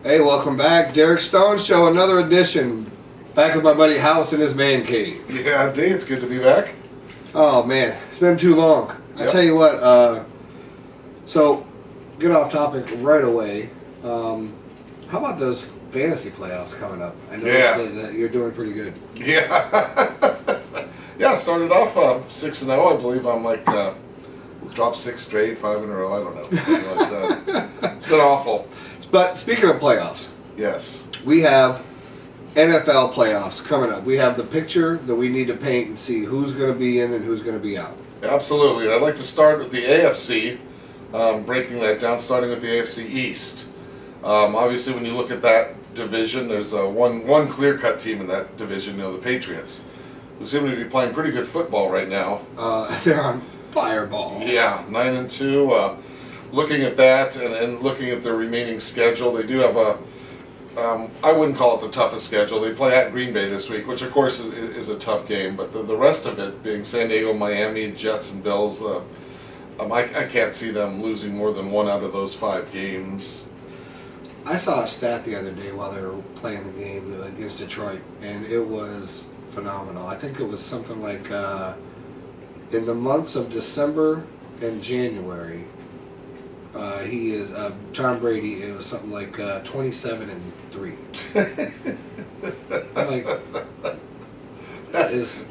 Hey, welcome back. Derek Stone Show, another edition. Back with my buddy House in his man cave. Yeah, D, it's good to be back. Oh, man. It's been too long. Yep. I tell you what, so, get off topic right away. How about those fantasy playoffs coming up? I noticed that you're doing pretty good. Yeah. Yeah, started off 6-0. I believe I'm like, dropped 6 straight, 5 in a row. I don't know. Something like that. It's been awful. But speaking of playoffs, Yes. we have NFL playoffs coming up. We have the picture that we need to paint and see who's going to be in and who's going to be out. Absolutely. And I'd like to start with the AFC, breaking that down, starting with the AFC East. Obviously, when you look at that division, there's one clear-cut team in that division, the Patriots, who seem to be playing pretty good football right now. They're on fireball. Yeah, 9-2. Looking at that and looking at their remaining schedule, they do have I wouldn't call it the toughest schedule. They play at Green Bay this week, which of course is a tough game, but the rest of it being San Diego, Miami, Jets, and Bills, I can't see them losing more than 1 out of those 5 games. I saw a stat the other day while they were playing the game against Detroit, and it was phenomenal. I think it was something like in the months of December and January, he is Tom Brady. It was something like 27-3. I'm like, that is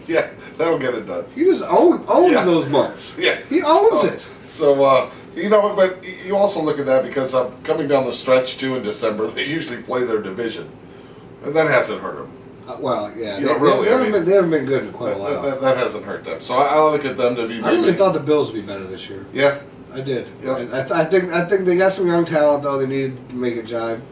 that'll get it done. He just owns those months. Yeah, he owns it. So but you also look at that because coming down the stretch too in December, they usually play their division, and that hasn't hurt them. Well, yeah, they haven't been good in quite a while. That hasn't hurt them. So I look at them to be. I really thought the Bills would be better this year. Yeah. I did. Yep. I think they got some young talent though. They needed to make it jive.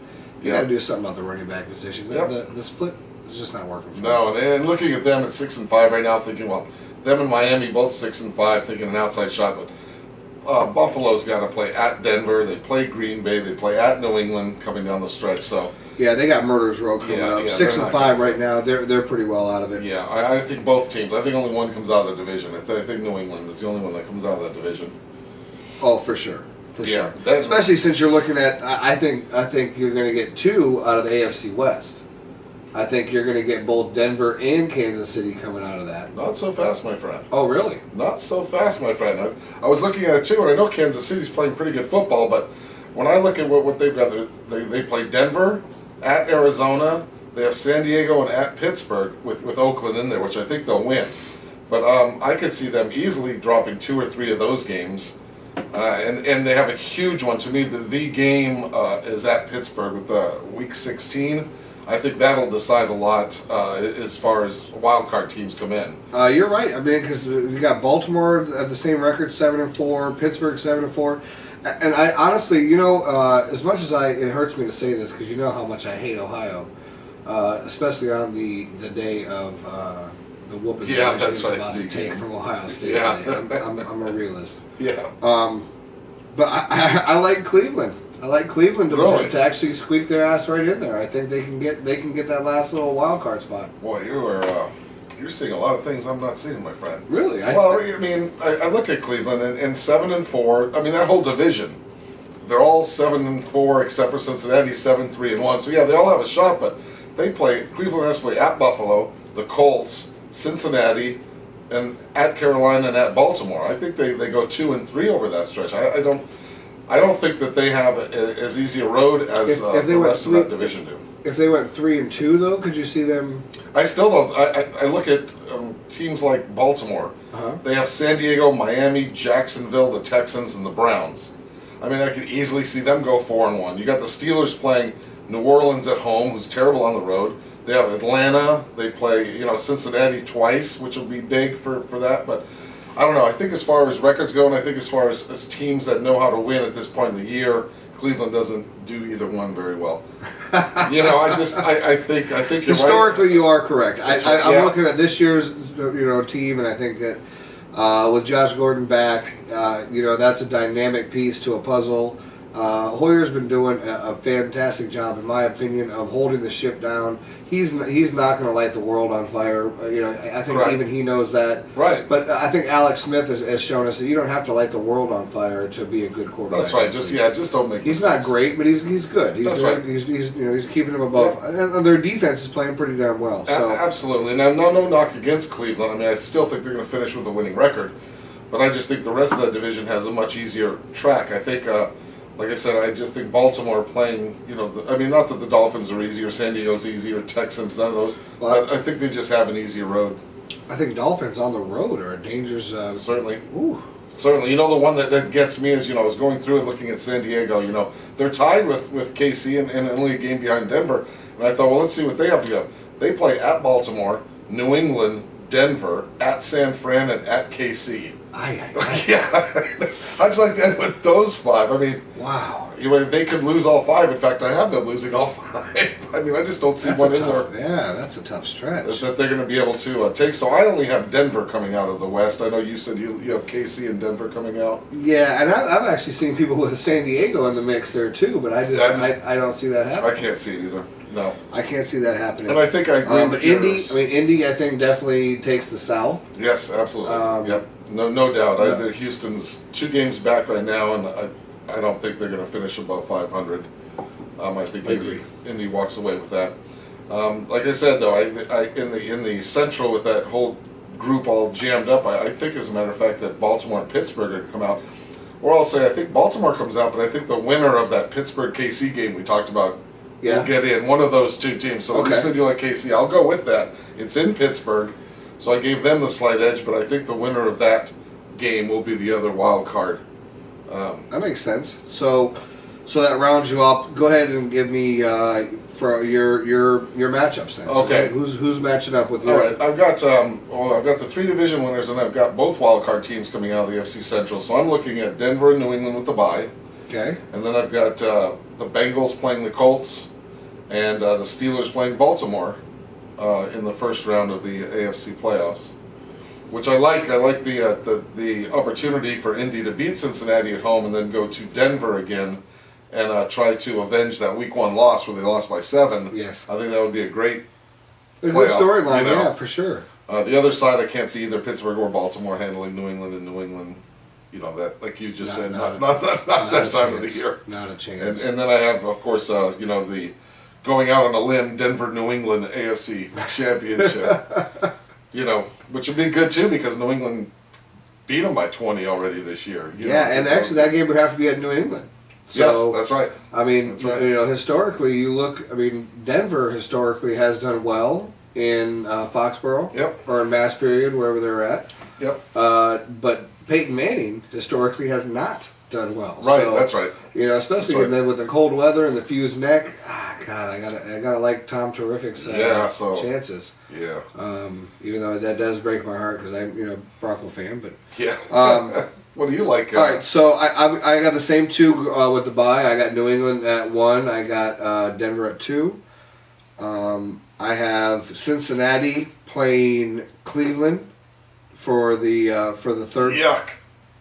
You got to Yep. do something about the running back position. The split is just not working for them. No, and looking at them at 6-5 right now, thinking, well, them and Miami both 6-5, thinking an outside shot, but Buffalo's got to play at Denver. They play Green Bay. They play at New England coming down the stretch. So yeah, they got Murderers Row coming up. 6-5 right now. They're pretty well out of it. Yeah, I think both teams. I think only one comes out of the division. I think New England is the only one that comes out of that division. Oh, for sure. For Yeah, sure. Especially since you're looking at, I think you're going to get 2 out of the AFC West. I think you're going to get both Denver and Kansas City coming out of that. Not so fast, my friend. Oh, really? Not so fast, my friend. I was looking at it too, and I know Kansas City's playing pretty good football, but when I look at what they've got, they play Denver, at Arizona, they have San Diego, and at Pittsburgh with Oakland in there, which I think they'll win. But I could see them easily dropping 2 or 3 of those games. And they have a huge one. To me, the game is at Pittsburgh with Week 16. I think that'll decide a lot as far as wild card teams come in. You're right. I mean, because we got Baltimore at the same record, 7-4, Pittsburgh 7-4, and I honestly, as much as it hurts me to say this, because you know how much I hate Ohio, especially on the day of the whooping that Michigan's about to take from Ohio State. Yeah. I'm a realist. Yeah. But I like Cleveland. I like Cleveland to actually squeak their ass right in there. I think they can get that last little wild card spot. Boy, you're seeing a lot of things I'm not seeing, my friend. Really? I look at Cleveland and 7-4. I mean, that whole division, they're all 7-4 except for Cincinnati, 7-3-1. So yeah, they all have a shot, but Cleveland has to play at Buffalo, the Colts, Cincinnati, and at Carolina and at Baltimore. I think they go 2-3 over that stretch. I don't think that they have as easy a road as the rest of that division do. If they went 3-2, though, could you see them? I still don't. I look at teams like Baltimore. Uh-huh. They have San Diego, Miami, Jacksonville, the Texans, and the Browns. I mean, I could easily see them go 4-1. You got the Steelers playing New Orleans at home, who's terrible on the road. They have Atlanta. They play, Cincinnati twice, which will be big for that. But I don't know. I think as far as records go, and I think as far as teams that know how to win at this point in the year, Cleveland doesn't do either one very well. I think you're historically right. You are correct. I'm looking at this year's team, and I think that with Josh Gordon back, that's a dynamic piece to a puzzle. Hoyer's been doing a fantastic job, in my opinion, of holding the ship down. He's not going to light the world on fire. I think Right. even he knows that. Right. But I think Alex Smith has shown us that you don't have to light the world on fire to be a good quarterback. That's right. Just don't make. He's mistakes. not great, but he's good. That's right. He's keeping them above, and their defense is playing pretty damn well. So Absolutely. Now, no knock against Cleveland. I mean, I still think they're going to finish with a winning record, but I just think the rest of that division has a much easier track. I think, like I said, I just think Baltimore playing. Not that the Dolphins are easy or San Diego's easy or Texans, none of those. Well, But I think they just have an easier road. I think Dolphins on the road are a dangerous. Certainly. Ooh. Certainly, the one that gets me is, I was going through and looking at San Diego. They're tied with KC and only a game behind Denver. And I thought, well, let's see what they have to go. They play at Baltimore, New England, Denver, at San Fran, and at KC. Yeah, I just like to end with those 5. I mean, wow. They could lose all 5. In fact, I have them losing all 5. I mean, I just don't see That's one a in tough, there. Yeah, that's a tough stretch. That they're going to be able to take. So I only have Denver coming out of the West. I know you said you have KC and Denver coming out. Yeah, and I've actually seen people with San Diego in the mix there too, but I don't see that happening. I can't see it either. No. I can't see that happening. And I think I agree but with Indy, I think definitely takes the South. Yes, absolutely. Yep. No doubt. Yeah. Houston's 2 games back right now, and I don't think they're going to finish above 500. I think Indy walks away with that. Like I said, though, in the Central with that whole group all jammed up, I think, as a matter of fact, that Baltimore and Pittsburgh are going to come out. Or I'll say I think Baltimore comes out, but I think the winner of that Pittsburgh-KC game we talked about will get in. One of those 2 teams. So you said you like KC. I'll go with that. It's in Pittsburgh, so I gave them the slight edge, but I think the winner of that game will be the other wild card. That makes sense. So that rounds you up. Go ahead and give me for your matchups then. Okay. So who's matching up with you? All right, I've got the 3 division winners, and I've got both wild card teams coming out of the AFC Central. So I'm looking at Denver and New England with the bye. Okay. And then I've got the Bengals playing the Colts, and the Steelers playing Baltimore in the first round of the AFC playoffs, which I like. I like the opportunity for Indy to beat Cincinnati at home and then go to Denver again and try to avenge that Week 1 loss where they lost by 7. Yes. I think that would be a great good playoff, storyline, yeah, for sure. The other side, I can't see either Pittsburgh or Baltimore handling New England, and New England, that, like you just said, not that time of the year. Not a chance. And then I have, of course, the going out on a limb, Denver, New England AFC Championship. Which would be good too because New England beat them by 20 already this year. And actually that game would have to be at New England. So, yes, that's right. I mean, That's right. Historically, Denver historically has done well in Foxborough. Yep. Or in Mass Period, wherever they're at. Yep. But Peyton Manning historically has not done well. Right, so, that's right. Especially That's right. with the cold weather and the fused neck. God, I gotta like Tom Terrific's chances. Yeah. Even though that does break my heart because I'm Bronco fan, but Yeah. What do you like? all right, so I got the same 2 with the bye. I got New England at 1. I got Denver at 2. I have Cincinnati playing Cleveland for the 3rd. Yuck.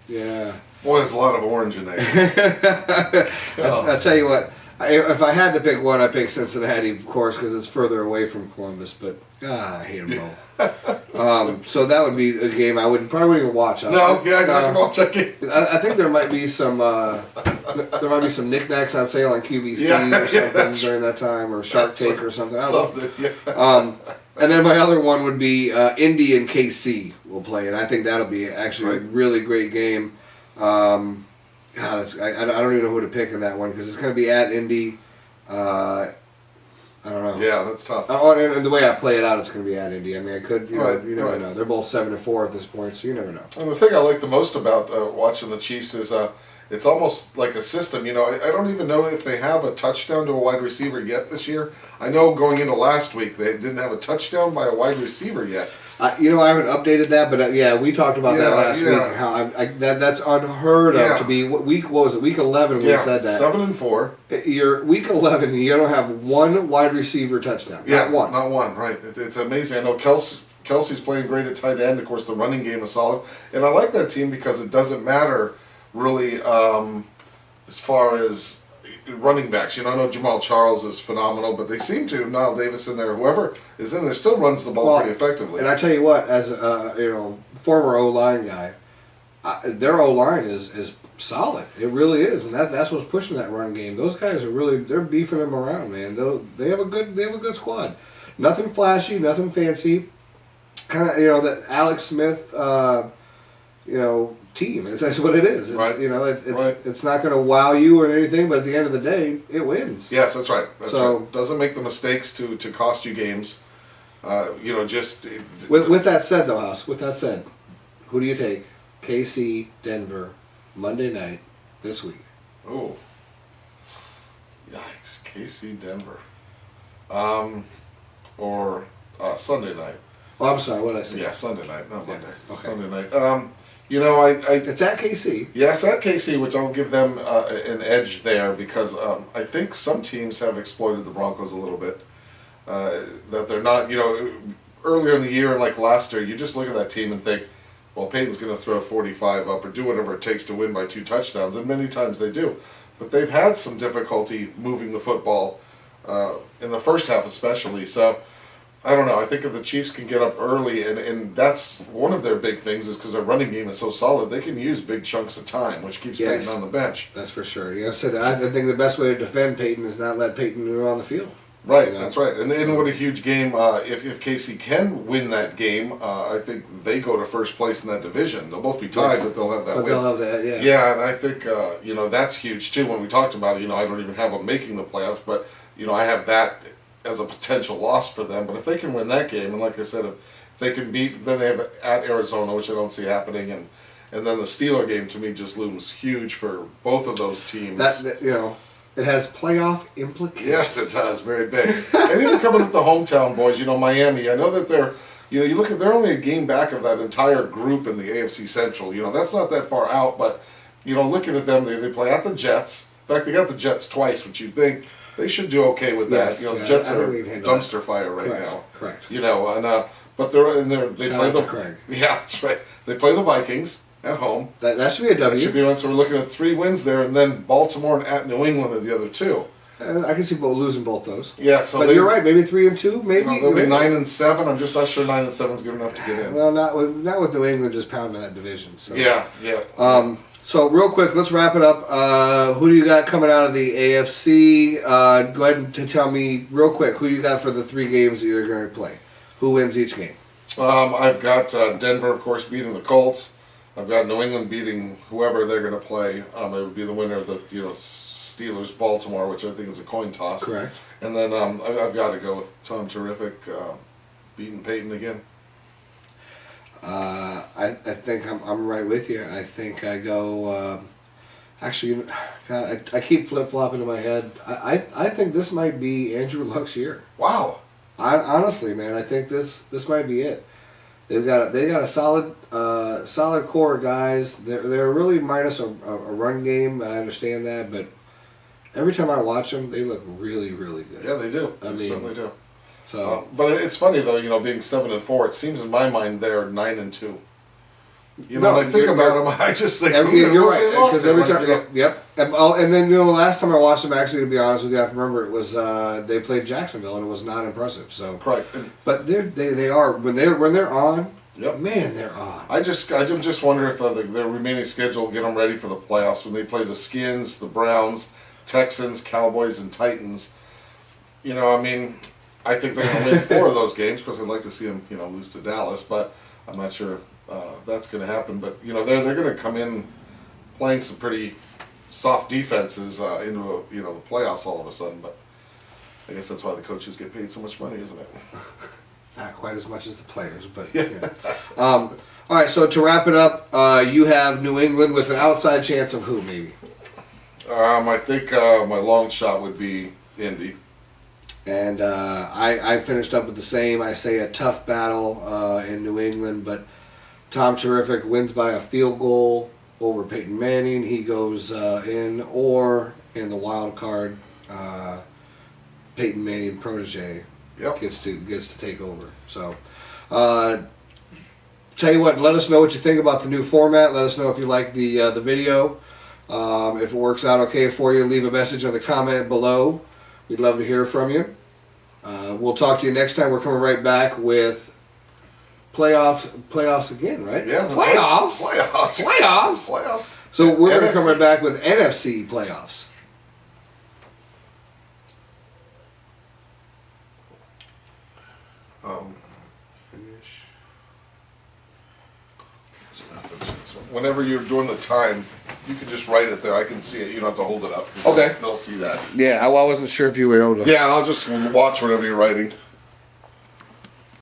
Yeah. Boy, there's a lot of orange in there. I'll tell you what. If I had to pick one, I'd pick Cincinnati, of course, because it's further away from Columbus. But I hate them both. So that would be a game I probably wouldn't even watch. I can watch that game. I think there might be some knickknacks on sale on QVC or something during that time, or Shark Tank or something. I don't know. And then my other one would be Indy and KC will play, and I think that'll be actually a really great game. I don't even know who to pick in that one because it's going to be at Indy. I don't know. Yeah, that's tough. And the way I play it out, it's going to be at Indy. I mean, you never right. know. They're both 7-4 at this point, so you never know. And the thing I like the most about watching the Chiefs is it's almost like a system. I don't even know if they have a touchdown to a wide receiver yet this year. I know going into last week they didn't have a touchdown by a wide receiver yet. I haven't updated that, but we talked about that last week. How that's unheard of to be. What was it? Week 11 we said that. 7-4. You're week 11. You don't have one wide receiver touchdown. Yeah, not one. Right. It's amazing. I know Kelsey's playing great at tight end. Of course, the running game is solid, and I like that team because it doesn't matter really. as far as running backs. I know Jamal Charles is phenomenal, but they seem to, Nile Davis in there, whoever is in there, still runs the ball pretty effectively. And I tell you what, as a former O-line guy, their O-line is solid. It really is, and that's what's pushing that run game. Those guys are they're beefing them around, man. They have a good squad. Nothing flashy, nothing fancy. Kind of the Alex Smith, team. That's what it is. It's, right. It's not going to wow you or anything, but at the end of the day, it wins. Yes, that's right. That's right. Doesn't make the mistakes to cost you games. Just with that said, though, House. With that said, who do you take? KC, Denver, Monday night this week. Oh, yikes! KC, Denver, or Sunday night. Oh, I'm sorry. What did I say? Yeah, Sunday night, not Monday. Okay. Sunday night. It's at KC. Yes, at KC, which I'll give them an edge there because I think some teams have exploited the Broncos a little bit. That they're not, earlier in the year and like last year, you just look at that team and think, well, Peyton's going to throw 45 up or do whatever it takes to win by 2 touchdowns, and many times they do. But they've had some difficulty moving the football in the first half especially. So, I don't know. I think if the Chiefs can get up early, and that's one of their big things is because their running game is so solid, they can use big chunks of time, which keeps Peyton on the bench. That's for sure. I think the best way to defend Peyton is not let Peyton go on the field. Right, that's right. And what a huge game. If KC can win that game, I think they go to first place in that division. They'll both be tied, but they'll have that win. They'll have that, yeah. Yeah, and I think, that's huge too. When we talked about it, I don't even have them making the playoffs, but, I have that as a potential loss for them. But if they can win that game, and like I said, if they can beat, then they have at Arizona, which I don't see happening, and then the Steeler game to me just looms huge for both of those teams. It has playoff implications. Yes, it does. Very big. And even coming up the hometown boys, Miami, I know that they're, you look at, they're only a game back of that entire group in the AFC Central. That's not that far out, but, looking at them, they play at the Jets. In fact, they got the Jets twice, which you'd think they should do okay with that. The Jets are dumpster fire right now. Correct. But they Shout play out the to Craig. Yeah, that's right. They play the Vikings at home. That should be a W. That should be one. So we're looking at 3 wins there, and then Baltimore and at New England are the other 2. I can see losing both those. Yeah, so but you're right. Maybe 3 and 2. Maybe they'll be 9-7. I'm just not sure 9-7 is good enough to get in. Well, not with New England just pounding that division. So. Yeah. So real quick, let's wrap it up. Who do you got coming out of the AFC? Go ahead and tell me real quick who you got for the 3 games that you're going to play. Who wins each game? I've got Denver, of course, beating the Colts. I've got New England beating whoever they're going to play. It would be the winner of the Steelers Baltimore, which I think is a coin toss. Correct. And then I've got to go with Tom Terrific beating Peyton again. I think I'm right with you. I think I go. Actually, God, I keep flip flopping in my head. I think this might be Andrew Luck's year. Wow. Honestly, man, I think this might be it. They got a solid core of guys. They're really minus a run game. I understand that, but every time I watch them, they look really, really good. Yeah, they do. They certainly do. So, but it's funny though, being 7-4, it seems in my mind they're 9-2. When I think about them, I just think you're right. Because every time, yep. And then last time I watched them, actually, to be honest with you, I remember it was they played Jacksonville, and it was not impressive. So correct. But they are when they're on. Yep. Man, they're on. I just wonder if their remaining schedule will get them ready for the playoffs when they play the Skins, the Browns, Texans, Cowboys, and Titans. I think they're going to win 4 of those games because I'd like to see them, lose to Dallas, but I'm not sure that's going to happen. But they're going to come in playing some pretty soft defenses into the playoffs all of a sudden. But I guess that's why the coaches get paid so much money, isn't it? Not quite as much as the players, but all right. So to wrap it up, you have New England with an outside chance of who maybe? I think my long shot would be Indy. And I finished up with the same. I say a tough battle in New England, but Tom Terrific wins by a field goal over Peyton Manning. He goes in, or in the wild card, Peyton Manning protege gets to take over. So, tell you what, let us know what you think about the new format. Let us know if you like the video. If it works out okay for you, leave a message on the comment below. We'd love to hear from you. We'll talk to you next time. We're coming right back with playoffs again, right? Yeah, that's playoffs. right. Playoffs. Playoffs. Playoffs. So we're going to come NFC. right back with NFC playoffs. Finish. Whenever you're doing the time, you can just write it there. I can see it. You don't have to hold it up. Okay. They'll see that. Yeah, I wasn't sure if you were able to. Yeah, I'll just watch whatever you're writing.